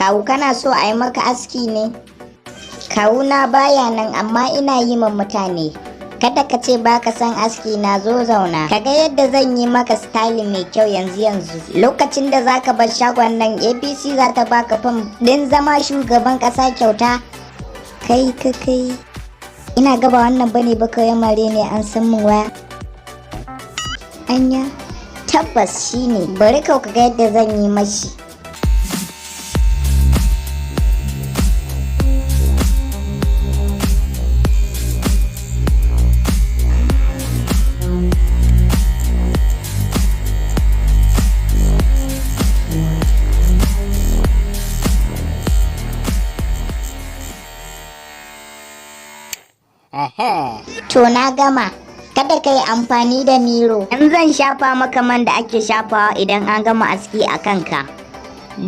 Kawu kana so a yi maka aski ne? Kawuna baya nan amma ina yi ma mutane. Kada ka ce baka san aski na, zo zauna. Kaga yadda zan yi maka style mai kyau yanzu. Lokacin da zaka bar shagon nan APC za ta baka fam din zama shugaban kasa kyauta. Kai. Ina gaba wannan bane ba kawai mare ne an san min waya. Anya tabbas shine, bari ka ga yadda zan yi mashi. To na gama, kada ka yi amfani da miro. Yanzu zan shafa maka man da ake shafawa idan an gama aski a kanka,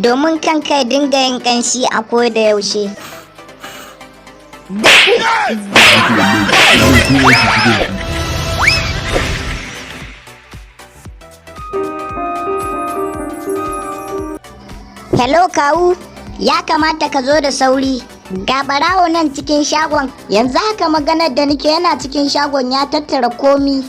domin kanka ya dinga yin kanshi a koda yaushe. Hello kawu, ya kamata ka zo da sauri. Ga barawo nan cikin shagon, yanzu haka maganar da nake yana cikin shagon ya tattara komi.